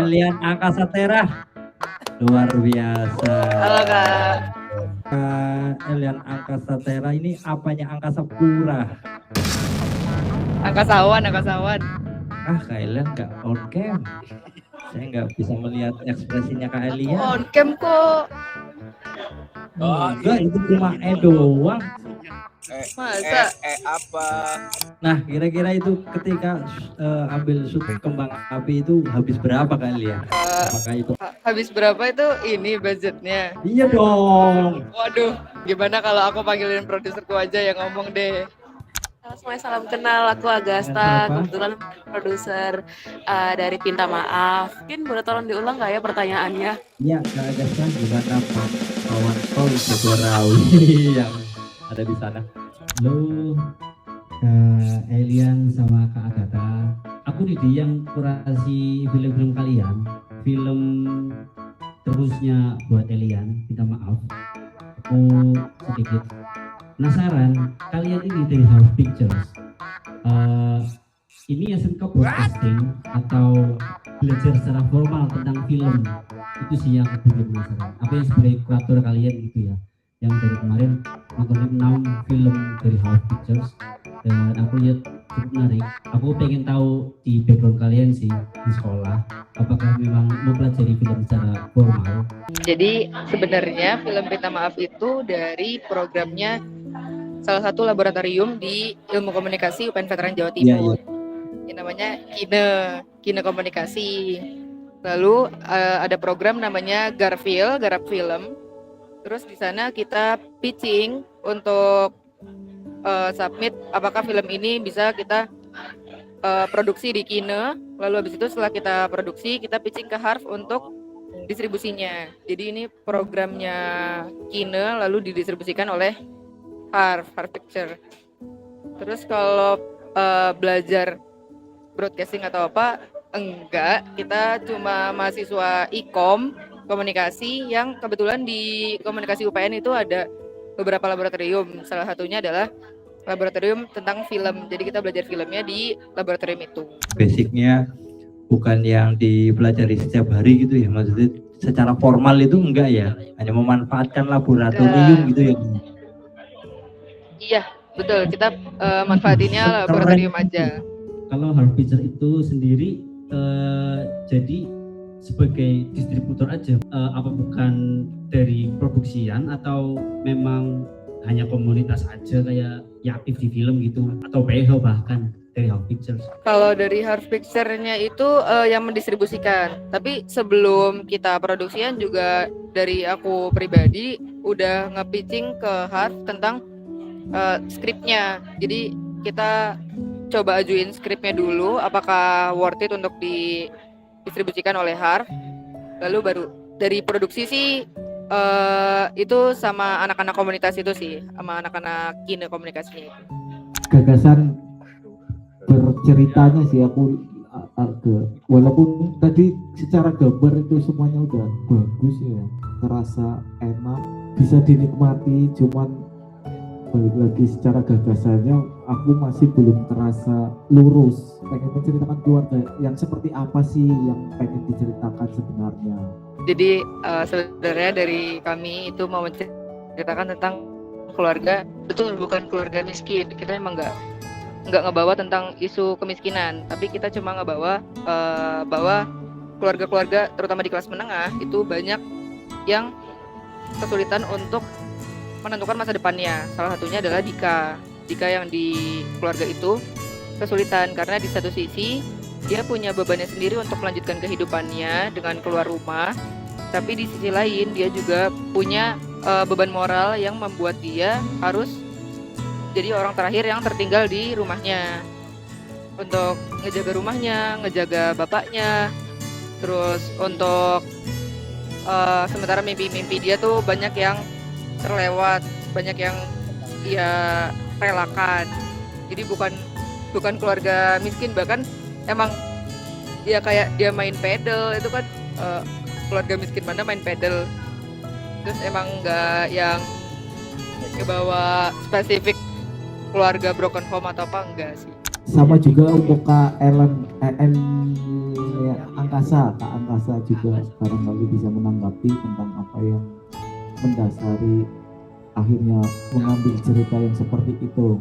Elian Angkasa Tera. Luar biasa. Halo Kak. Elian Angkasa Tera ini apanya Angkasa Pura? Angkasawan. Kak Elian nggak on cam. Saya nggak bisa melihat ekspresinya Kak Elian. On cam kok. Enggak, itu cuma doang. Masa? Apa? Nah, kira-kira itu ketika ambil shoot kembang api itu habis berapa kalian? Apakah itu? Habis berapa itu ini budgetnya? Iya dong. Waduh, gimana kalau aku panggilin produserku aja yang ngomong deh. Halo semuanya, salam kenal. Aku Agasta, kebetulan produser dari Pinta Maaf. Mungkin boleh tolong diulang nggak ya pertanyaannya? Iya, Kak Agasta, gimana Pak kawan kau Jagorawi yang ada di sana? Halo Kak Elian sama Kak Agatha. Aku Didi yang kurasi film-film kalian. Film terusnya buat Elian, minta maaf. Aku sedikit penasaran, kalian ini dari Half Pictures. Ini SMK broadcasting atau belajar secara formal tentang film? Itu sih yang aku bikin penasaran. Apa yang sebagai kurator kalian gitu ya? Yang dari kemarin nontonin 6 film dari Half Pictures dan aku lihat cukup menarik. Aku pengen tahu di background kalian sih di sekolah, apakah memang mempelajari film secara formal? Jadi sebenarnya film Pinta Maaf itu dari programnya salah satu laboratorium di Ilmu Komunikasi UPN Veteran Jawa Timur. Yang namanya Kine Komunikasi. Lalu ada program namanya Garap Film. Terus di sana kita pitching untuk submit apakah film ini bisa kita produksi di Kine. Lalu habis itu setelah kita produksi, kita pitching ke Harf untuk distribusinya. Jadi ini programnya Kine lalu didistribusikan oleh Harf Picture. Terus kalau belajar broadcasting atau apa, enggak. Kita cuma mahasiswa ikom komunikasi yang kebetulan di komunikasi UPN itu ada beberapa laboratorium. Salah satunya adalah laboratorium tentang film. Jadi kita belajar filmnya di laboratorium itu. Basicnya bukan yang dipelajari setiap hari gitu ya, maksudnya secara formal itu enggak ya, hanya memanfaatkan laboratorium gitu ya. Iya, betul. Kita manfaatinnya laboratorium aja. Kalau Half Picture itu sendiri jadi sebagai distributor aja, apa bukan dari produksian atau memang hanya komunitas aja kayak ya aktif di film gitu atau PH bahkan dari Half Pictures? Kalau dari Half Picture-nya itu yang mendistribusikan. Tapi sebelum kita produksian juga dari aku pribadi udah nge-pitching ke Half tentang skripnya. Jadi kita coba ajuin skripnya dulu apakah worth it untuk didistribusikan oleh Harf. Lalu baru dari produksi sih itu sama anak-anak komunitas itu sih, sama anak-anak Kine komunikasinya itu. Gagasan berceritanya sih aku walaupun tadi secara gambar itu semuanya udah bagus ya, terasa enak, bisa dinikmati, cuman balik lagi secara gagasannya aku masih belum terasa lurus. Pengen menceritakan keluarga yang seperti apa sih yang pengen diceritakan sebenarnya. Jadi sebenarnya dari kami itu mau menceritakan tentang keluarga, betul bukan keluarga miskin. Kita emang nggak ngebawa tentang isu kemiskinan, tapi kita cuma ngebawa bahwa keluarga-keluarga terutama di kelas menengah itu banyak yang kesulitan untuk menentukan masa depannya. Salah satunya adalah Dika yang di keluarga itu kesulitan karena di satu sisi dia punya bebannya sendiri untuk melanjutkan kehidupannya dengan keluar rumah, tapi di sisi lain dia juga punya beban moral yang membuat dia harus jadi orang terakhir yang tertinggal di rumahnya untuk ngejaga rumahnya, ngejaga bapaknya. Terus untuk sementara mimpi-mimpi dia tuh banyak yang terlewat, banyak yang dia relakan. Jadi bukan keluarga miskin, bahkan emang ya kayak dia main pedal itu kan keluarga miskin mana main pedal. Terus emang nggak yang kebawa spesifik keluarga broken home atau apa, enggak sih. Sama juga untuk Kak Ellen ya, Kak Angkasa juga barangkali bisa menanggapi tentang apa yang mendasari akhirnya mengambil cerita yang seperti itu.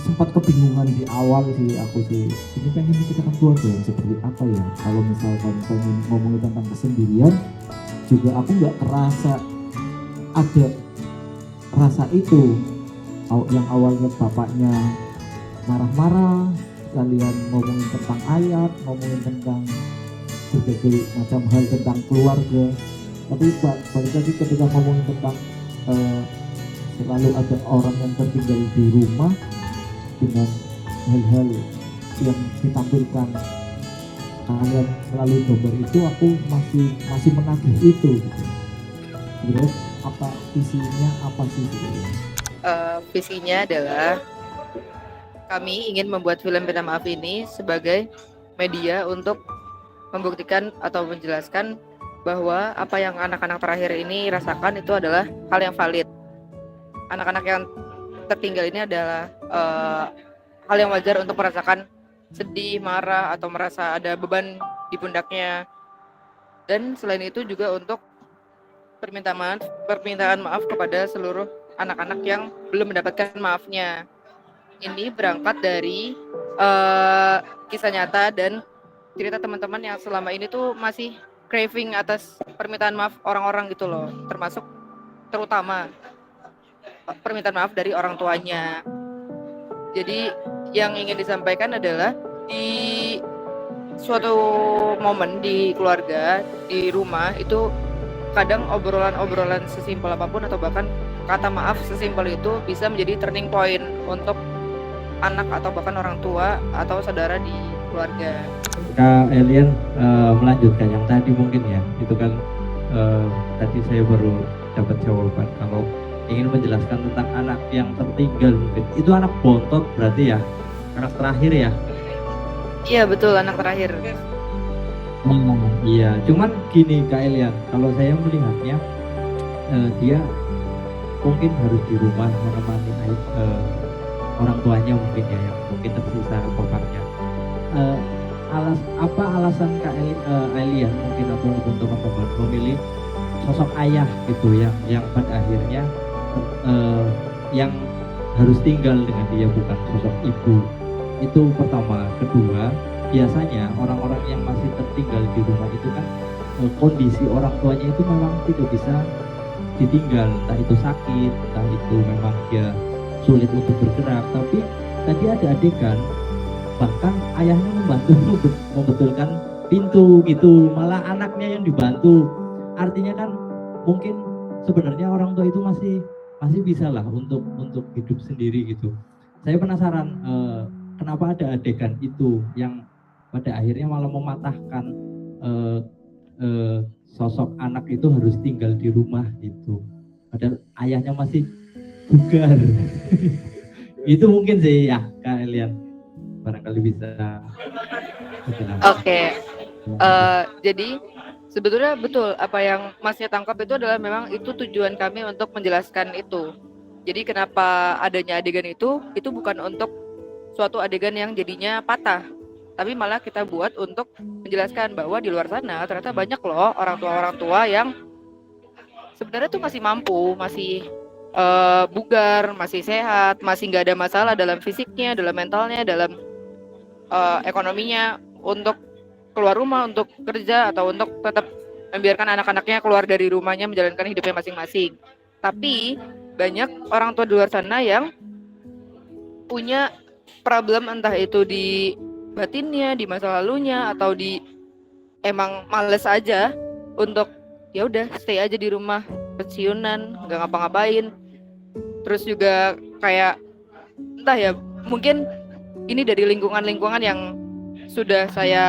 Sempat kebingungan di awal sih aku sih, ini pengen menceritakan keluarga yang seperti apa ya, kalau misalkan pengen ngomongin tentang kesendirian juga aku nggak kerasa ada rasa itu. Yang awalnya bapaknya marah-marah, kalian ngomongin tentang ayat, ngomongin tentang berbagai macam hal tentang keluarga, tapi balik lagi ketika ngomongin tentang selalu ada orang yang tertinggal di rumah dengan hal-hal yang ditampilkan kalian selalu gambar itu, aku masih menagih itu gitu. Sebenarnya apa visinya, apa sih sebenarnya? Visinya adalah kami ingin membuat film Pinta Maaf ini sebagai media untuk membuktikan atau menjelaskan bahwa apa yang anak-anak terakhir ini rasakan itu adalah hal yang valid. Anak-anak yang tertinggal ini adalah hal yang wajar untuk merasakan sedih, marah, atau merasa ada beban di pundaknya. Dan selain itu juga untuk permintaan maaf kepada seluruh anak-anak yang belum mendapatkan maafnya. Ini berangkat dari kisah nyata dan cerita teman-teman yang selama ini tuh masih craving atas permintaan maaf orang-orang gitu loh, terutama permintaan maaf dari orang tuanya. Jadi yang ingin disampaikan adalah di suatu momen di keluarga, di rumah itu kadang obrolan-obrolan sesimpel apapun atau bahkan kata maaf sesimpel itu bisa menjadi turning point untuk anak atau bahkan orang tua atau saudara di keluarga. Kak Elian melanjutkan yang tadi mungkin ya, itu kan tadi saya baru dapat jawaban kalau ingin menjelaskan tentang anak yang tertinggal, mungkin itu anak bontot berarti ya, anak terakhir ya. Iya betul, anak terakhir. Iya, cuman gini Kak Elian, kalau saya melihatnya dia mungkin harus di rumah menemani orang tuanya mungkin ya, yang mungkin tersisa bapaknya. Alasan Kak Elian mungkin atau teman-teman memilih sosok ayah gitu yang pada akhirnya yang harus tinggal dengan dia, bukan sosok ibu. Itu pertama. Kedua, biasanya orang-orang yang masih tertinggal di rumah itu kan kondisi orang tuanya itu memang tidak bisa ditinggal, entah itu sakit, entah itu memang dia sulit untuk bergerak. Tapi tadi ada adegan bahkan ayahnya membantu membetulkan pintu gitu, malah anaknya yang dibantu. Artinya kan mungkin sebenarnya orang tua itu masih bisa lah untuk hidup sendiri gitu. Saya penasaran kenapa ada adegan itu yang pada akhirnya malah mematahkan sosok anak itu harus tinggal di rumah gitu, padahal ayahnya masih bugar. Itu mungkin sih ya Kak Elian, barangkali bisa. Oke. Jadi sebetulnya betul apa yang Masnya tangkap itu adalah memang itu tujuan kami untuk menjelaskan itu. Jadi kenapa adanya adegan itu bukan untuk suatu adegan yang jadinya patah, tapi malah kita buat untuk menjelaskan bahwa di luar sana ternyata banyak loh orang tua yang sebenarnya tuh masih mampu, masih bugar, masih sehat, masih nggak ada masalah dalam fisiknya, dalam mentalnya, dalam ekonominya untuk keluar rumah, untuk kerja, atau untuk tetap membiarkan anak-anaknya keluar dari rumahnya menjalankan hidupnya masing-masing. Tapi banyak orang tua di luar sana yang punya problem, entah itu di batinnya, di masa lalunya, atau di emang males aja untuk ya udah stay aja di rumah pensiunan, nggak ngapa-ngapain. Terus juga kayak entah ya, mungkin ini dari lingkungan-lingkungan yang sudah saya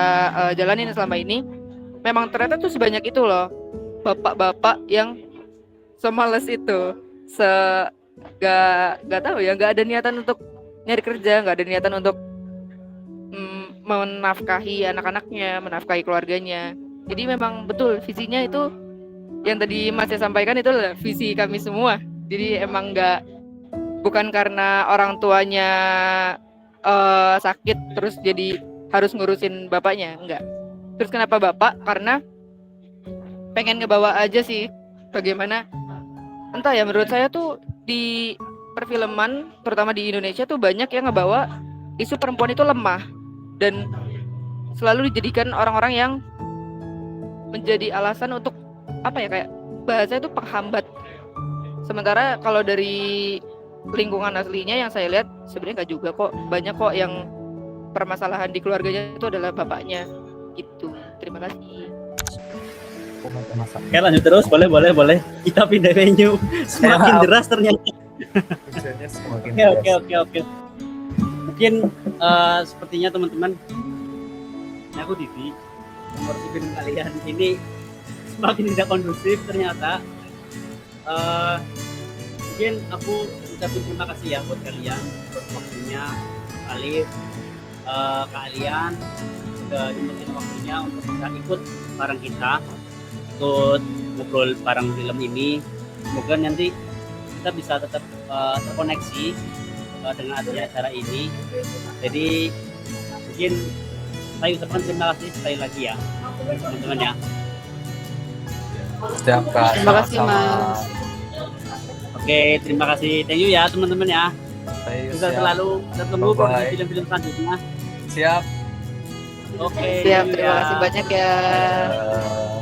jalanin selama ini, memang ternyata tuh sebanyak itu loh bapak-bapak yang semales itu, gak tahu ya, gak ada niatan untuk nyari kerja, gak ada niatan untuk menafkahi anak-anaknya, menafkahi keluarganya. Jadi memang betul visinya itu yang tadi Mas sampaikan itu adalah visi kami semua. Jadi emang bukan karena orang tuanya sakit terus jadi harus ngurusin bapaknya, enggak. Terus kenapa bapak? Karena pengen ngebawa aja sih bagaimana, entah ya, menurut saya tuh di perfilman terutama di Indonesia tuh banyak yang ngebawa isu perempuan itu lemah dan selalu dijadikan orang-orang yang menjadi alasan untuk apa ya, kayak bahasa itu penghambat. Sementara kalau dari lingkungan aslinya yang saya lihat sebenarnya nggak juga kok, banyak kok yang permasalahan di keluarganya itu adalah bapaknya gitu. Terima kasih. Oke, lanjut terus, boleh. Kita pindah venue. Semakin deras ternyata. Oke. Mungkin sepertinya teman-teman, ini aku Divi, nomor film kalian ini semakin tidak kondusif ternyata. Mungkin aku ucapin terima kasih ya buat kalian, buat waktunya, Alif, kalian sudah nyempetin waktunya untuk bisa ikut bareng kita, ikut ngobrol bareng film ini. Semoga nanti kita bisa tetap terkoneksi dengan adanya acara ini. Jadi mungkin saya ucapkan terima kasih sekali lagi ya teman-teman ya. Siap, Kak. Terima kasih, Sama-sama. Mas. Oke, terima kasih, thank you ya teman-teman ya. Ayo, Kita siap. selalu bertemu di Bye-bye. film-film selanjutnya. Siap. Oke. Siap, thank you terima ya. kasih banyak ya. Eh,